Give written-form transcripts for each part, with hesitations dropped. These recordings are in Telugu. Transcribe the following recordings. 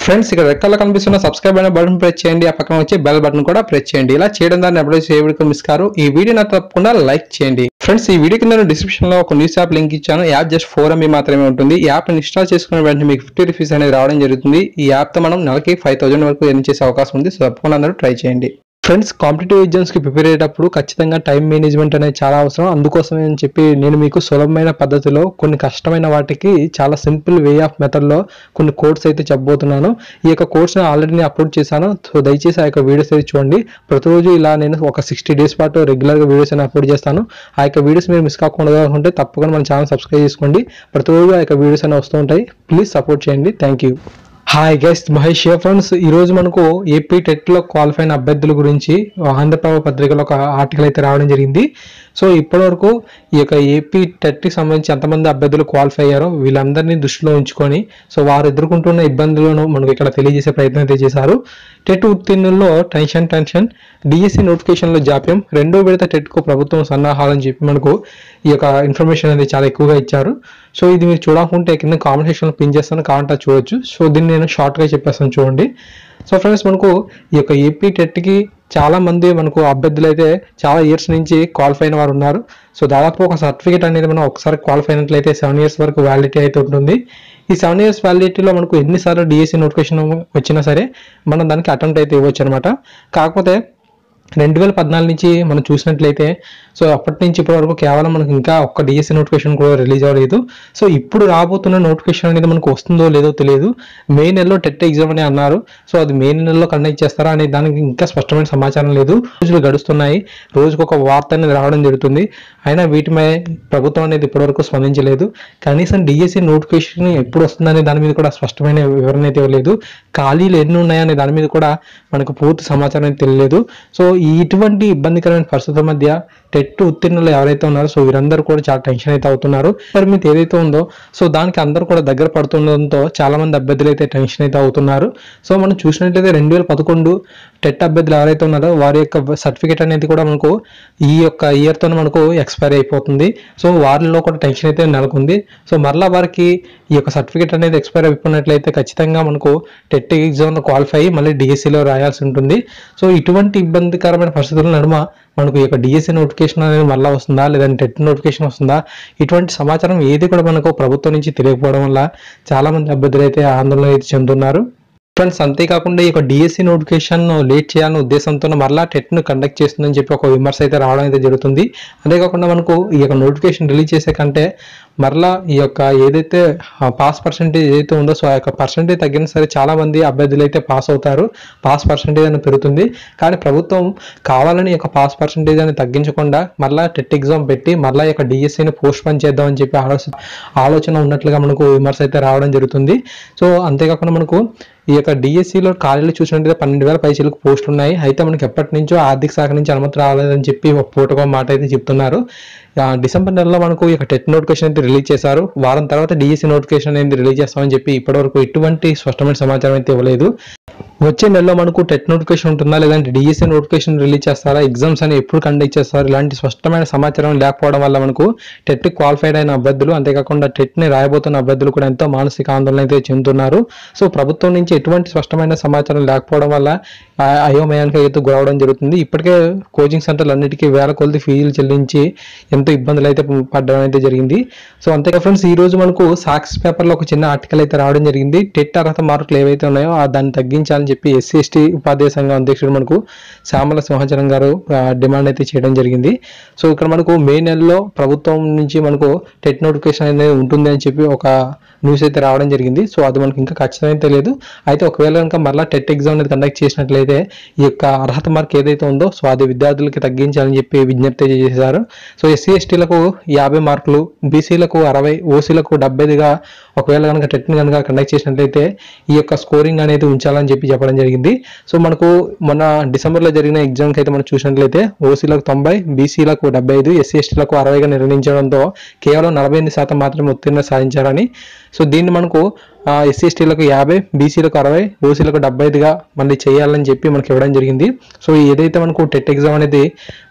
ఫ్రెండ్స్ ఇక్కడ రెడ్ కలర్ కనిపిస్తున్న సబ్స్క్రైబ్ అనే బటన్ ప్రెస్ చేయండి, ఆ పక్కన వచ్చే బెల్ బటన్ కూడా ప్రెస్ చేయండి. ఇలా చేయడం ద్వారా ఎప్పుడైతే ఏ వీడియో మిస్ కారు. ఈ వీడియోని తప్పకుండా లైక్ చేయండి. ఫ్రెండ్స్ ఈ వీడియో కింద డిస్క్రిప్షన్ లో ఒక న్యూస్ యాప్ లింక్ ఇచ్చాను. యాప్ జస్ట్ 4 MB మాత్రమే ఉంటుంది. ఈ యాప్ ఇన్స్టాల్ చేసుకున్న వెంటనే మీకు 50 రూపీస్ అనేది రావడం జరుగుతుంది. ఈ యాప్ తో మనం నెలకి 5000 వరకు ఎర్న్ చేసే అవకాశం ఉంది. సో తప్పకుండా అందరూ ట్రై చేయండి. ఫ్రెండ్స్ కాంపిటేటివ్ ఎగ్జామ్స్ కి ప్రిపేర్ అయ్యేటప్పుడు ఖచ్చితంగా టైం మేనేజ్మెంట్ అనేది చాలా అవసరం. అందుకోసమే అని చెప్పి నేను మీకు సులభమైన పద్ధతిలో కొన్ని కష్టమైన వాటికి చాలా సింపుల్ వే ఆఫ్ మెథడ్ లో కొన్ని కోడ్స్ అయితే చెప్పబోతున్నాను. ఈ యొక్క కోడ్స్ ఆల్రెడీ నేను అప్లోడ్ చేశాను. సో దయచేసి ఆ యొక్క వీడియోస్ అయితే చూడండి. ప్రతిరోజు ఇలా నేను ఒక 60 days పాటు రెగ్యులర్ గా వీడియోస్ అని అప్లోడ్ చేస్తాను. ఆ యొక్క వీడియోస్ మీరు మిస్ కాకుండా ఉంటే తప్పకుండా మన ఛానల్ సబ్స్క్రైబ్ చేసుకోండి. ప్రతిరోజు ఆ యొక్క వీడియోస్ అనేవి వస్తూ ఉంటాయి. ప్లీజ్ సపోర్ట్ చేయండి. Thank you. Hi guys, Mahesh friends. ఈ రోజు మనకు ఏపీ టెట్ లో క్వాలిఫై అయిన అభ్యర్థుల గురించి ఆంధ్రప్రభ పత్రికలో ఒక ఆర్టికల్ అయితే రావడం జరిగింది. సో ఇప్పటివరకు ఈ యొక్క ఏపీ టెట్ కి సంబంధించి ఎంతమంది అభ్యర్థులు క్వాలిఫై అయ్యారో వీళ్ళందరినీ దృష్టిలో ఉంచుకొని సో వారు ఎదుర్కొంటున్న ఇబ్బందులను మనకు ఇక్కడ తెలియజేసే ప్రయత్నం అయితే చేశారు. టెట్ ఉత్తీర్ణుల్లో టెన్షన్, డిఎస్సి నోటిఫికేషన్ లో జాప్యం, 2వ విడత టెట్ కు ప్రభుత్వం సన్నాహాలని చెప్పి మనకు ఈ యొక్క ఇన్ఫర్మేషన్ అనేది చాలా ఎక్కువగా ఇచ్చారు. సో ఇది మీరు చూడకుంటే కింద కామెంట్ సెక్షన్ లో పిన్ చేస్తాను, కావాలంటే చూడొచ్చు. సో దీన్ని నేను షార్ట్ గా చెప్పేస్తాను చూడండి. సో ఫ్రెండ్స్ మనకు ఈ యొక్క ఏపీ టెట్ కి చాలా మంది మనకు అభ్యర్థులు అయితే చాలా ఇయర్స్ నుంచి క్వాలిఫై అయిన వారు ఉన్నారు. సో దాదాపు ఒక సర్టిఫికేట్ అనేది మనం ఒకసారి క్వాలిఫై అయినట్లయితే 7 years వరకు వ్యాలిడిటీ అయితే ఉంటుంది. ఈ 7 years వ్యాలిడిటీలో మనకు ఎన్నిసార్లు డిఎస్సి నోటిఫికేషన్ వచ్చినా సరే మనం దానికి అటెంప్ట్ అయితే ఇవ్వచ్చు అనమాట. కాకపోతే 2014 నుంచి మనం చూసినట్లయితే సో అప్పటి నుంచి ఇప్పటి వరకు కేవలం మనకు ఇంకా ఒక్క డిఎస్సి నోటిఫికేషన్ కూడా రిలీజ్ అవ్వలేదు. సో ఇప్పుడు రాబోతున్న నోటిఫికేషన్ అనేది మనకు వస్తుందో లేదో తెలియదు. మే నెలలో టెట్ ఎగ్జామ్ అని అన్నారు. సో అది మే నెలలో కండక్ట్ చేస్తారా అనే దానికి ఇంకా స్పష్టమైన సమాచారం లేదు. రోజులు గడుస్తున్నాయి, రోజుకు ఒక వార్త అనేది రావడం జరుగుతుంది. అయినా వీటిపై ప్రభుత్వం అనేది ఇప్పటివరకు స్పందించలేదు. కనీసం డిఎస్సి నోటిఫికేషన్ ఎప్పుడు వస్తుందనే దాని మీద కూడా స్పష్టమైన వివరణ అయితే ఇవ్వలేదు. ఖాళీలు ఎన్ని ఉన్నాయనే దాని మీద కూడా మనకు పూర్తి సమాచారం అయితే తెలియలేదు. సో ఇటువంటి ఇబ్బందికరమైన పరిస్థితుల మధ్య టెట్ ఉత్తీర్ణులు ఎవరైతే ఉన్నారో సో వీరందరూ కూడా చాలా టెన్షన్ అయితే అవుతున్నారు. పరిమితి ఏదైతే ఉందో సో దానికి అందరూ కూడా దగ్గర పడుతుండడంతో చాలా మంది అభ్యర్థులు అయితే టెన్షన్ అయితే అవుతున్నారు. సో మనం చూసినట్లయితే 2011 టెట్ అభ్యర్థులు ఎవరైతే ఉన్నారో వారి యొక్క సర్టిఫికేట్ అనేది కూడా మనకు ఈ యొక్క ఇయర్ తో మనకు ఎక్స్పైర్ అయిపోతుంది. సో వారిలో కూడా టెన్షన్ అయితే నెలకొంది. సో మరలా వారికి ఈ యొక్క సర్టిఫికేట్ అనేది ఎక్స్పైర్ అయిపోయినట్లయితే ఖచ్చితంగా మనకు టెట్ ఎగ్జామ్ క్వాలిఫై అయ్యి మళ్ళీ డిఎస్సిలో రాయాల్సి ఉంటుంది. సో ఇటువంటి ఇబ్బందికరమైన పరిస్థితుల నడుమ మనకు ఈ యొక్క డిఎస్సి నోటిఫికేషన్ అనేది మళ్ళీ వస్తుందా లేదంటే టెట్ నోటిఫికేషన్ వస్తుందా ఇటువంటి సమాచారం ఏది కూడా మనకు ప్రభుత్వం నుంచి తెలియకపోవడం వల్ల చాలా మంది అభ్యర్థులు అయితే ఆందోళన అయితే చెందుతున్నారు. ఫ్రెండ్స్ అంతేకాకుండా ఈ యొక్క డిఎస్సి నోటిఫికేషన్ లేట్ చేయాలనే ఉద్దేశంతో మరలా టెట్ ను కండక్ట్ చేస్తుందని చెప్పి ఒక విమర్శ అయితే రావడం అయితే జరుగుతుంది. అంతేకాకుండా మనకు ఈ యొక్క నోటిఫికేషన్ రిలీజ్ చేసే కంటే మరలా ఈ యొక్క ఏదైతే పాస్ పర్సెంటేజ్ ఏదైతే ఉందో సో ఆ యొక్క పర్సెంటేజ్ తగ్గిన సరే చాలా మంది అభ్యర్థులు అయితే పాస్ అవుతారు, పాస్ పర్సెంటేజ్ అనేది పెరుగుతుంది. కానీ ప్రభుత్వం కావాలని ఈ యొక్క పాస్ పర్సెంటేజ్ అని తగ్గించకుండా మరలా టెట్ ఎగ్జామ్ పెట్టి మరలా ఈ యొక్క డిఎస్సిని పోస్ట్ పోన్ చేద్దామని చెప్పి ఆలోచన ఉన్నట్లుగా మనకు విమర్శ అయితే రావడం జరుగుతుంది. సో అంతేకాకుండా మనకు ఈ యొక్క డిఎస్సిలో ఖాళీలు చూసినట్లయితే 12,000 పైచీలకు పోస్టులు ఉన్నాయి. అయితే మనకి ఎప్పటి నుంచో ఆర్థిక శాఖ నుంచి అనుమతి రాలేదని చెప్పి ఒక పూటకో మాట అయితే చెప్తున్నారు. డిసెంబర్ నెలలో మనకు ఈ యొక్క టెట్ నోటిఫికేషన్ అయితే రిలీజ్ చేశారు. వారం తర్వాత డిఎస్సి నోటిఫికేషన్ అనేది రిలీజ్ చేస్తామని చెప్పి ఇప్పటివరకు ఎటువంటి స్పష్టమైన సమాచారం అయితే ఇవ్వలేదు. వచ్చే నెలలో మనకు టెట్ నోటిఫికేషన్ ఉంటుందా లేదంటే డిఎస్సి నోటిఫికేషన్ రిలీజ్ చేస్తారా, ఎగ్జామ్స్ అని ఎప్పుడు కండక్ట్ చేస్తారు, ఇలాంటి స్పష్టమైన సమాచారం లేకపోవడం వల్ల మనకు టెట్ క్వాలిఫైడ్ అయిన అభ్యర్థులు అంతేకాకుండా టెట్ ని రాయబోతున్న అభ్యర్థులు కూడా ఎంతో మానసిక ఆందోళన అయితే చెందుతున్నారు. సో ప్రభుత్వం నుంచి ఎటువంటి స్పష్టమైన సమాచారం లేకపోవడం వల్ల అయోమయానికి అయితే గురవడం జరుగుతుంది. ఇప్పటికే కోచింగ్ సెంటర్లు అన్నిటికీ వేల కొలది ఫీజులు చెల్లించి ఎంతో ఇబ్బందులు అయితే పడడం అయితే జరిగింది. సో అంతేకా ఫ్రెండ్స్ ఈ రోజు మనకు సాక్షి పేపర్లో ఒక చిన్న ఆర్టికల్ అయితే రావడం జరిగింది. టెట్ అర్హత మార్కులు ఏవైతే ఉన్నాయో దాన్ని తగ్గించాలని చెప్పి SC/ST ఉపాధ్యాయ సంఘం అధ్యక్షుడు మనకు శ్యామల సింహాచలం గారు డిమాండ్ అయితే చేయడం జరిగింది. సో ఇక్కడ మనకు మే నెలలో ప్రభుత్వం నుంచి మనకు టెట్ నోటిఫికేషన్ అనేది ఉంటుంది అని చెప్పి ఒక న్యూస్ అయితే రావడం జరిగింది. సో అది మనకి ఇంకా ఖచ్చితంగా తెలియదు. అయితే ఒకవేళ కనుక మరలా టెట్ ఎగ్జామ్ అనేది కండక్ట్ చేసినట్లయితే ఈ యొక్క అర్హత మార్క్ ఏదైతే ఉందో సో అది విద్యార్థులకి తగ్గించాలని చెప్పి విజ్ఞప్తి చేశారు. సో SC/STలకు 50 మార్కులు, BCలకు 60, OCలకు 70గా ఒకవేళ కనుక టెట్ కనుక కండక్ట్ చేసినట్లయితే ఈ యొక్క స్కోరింగ్ అనేది ఉంచాలని చెప్పడం జరిగింది. సో మనకు మొన్న డిసెంబర్లో జరిగిన ఎగ్జామ్కి అయితే మనం చూసినట్లయితే OCలకు 90, BCలకు 75, SC/STలకు 60గా నిర్ణయించడంతో కేవలం 48% మాత్రమే ఉత్తీర్ణత సాధించారని. సో దీన్ని మనకు ఎస్సీ ఎస్టీలకు 50, బీసీలకు 60, ఓసీలకు 75గా మళ్ళీ చేయాలని చెప్పి మనకి ఇవ్వడం జరిగింది. సో ఏదైతే మనకు టెట్ ఎగ్జామ్ అనేది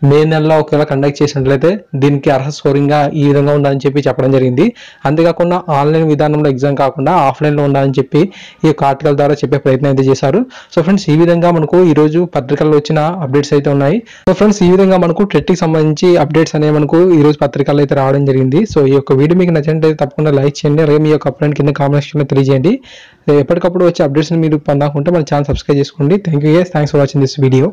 మే నెలలో ఒకవేళ కండక్ట్ చేసినట్లయితే దీనికి అర్హత స్కోరింగ్గా ఈ విధంగా ఉండాలని చెప్పి చెప్పడం జరిగింది. అంతేకాకుండా ఆన్లైన్ విధానంలో ఎగ్జామ్ కాకుండా ఆఫ్లైన్లో ఉండాలని చెప్పి ఈ యొక్క ఆర్టికల్ ద్వారా చెప్పే ప్రయత్నం అయితే చేశారు. సో ఫ్రెండ్స్ ఈ విధంగా మనకు ఈరోజు పత్రికల్లో వచ్చిన అప్డేట్స్ అయితే ఉన్నాయి. సో ఫ్రెండ్స్ ఈ విధంగా మనకు టెట్కి సంబంధించి అప్డేట్స్ అనేవి మనకు ఈరోజు పత్రికల్లో అయితే రావడం జరిగింది. సో ఈ యొక్క వీడియో మీకు నచ్చినట్లయితే తప్పకుండా లైక్ చేయండి. అలాగే మీ యొక్క అప్డేట్ కింద కామెంట్ సెక్షన్లో తెలియజేయండి. ఎప్పటికప్పుడు వచ్చే అప్డేట్స్ని మీరు పొందాకుంటే మన ఛానల్ సబ్స్క్రైబ్ చేసుకోండి. Thank you guys, thanks for watching this video.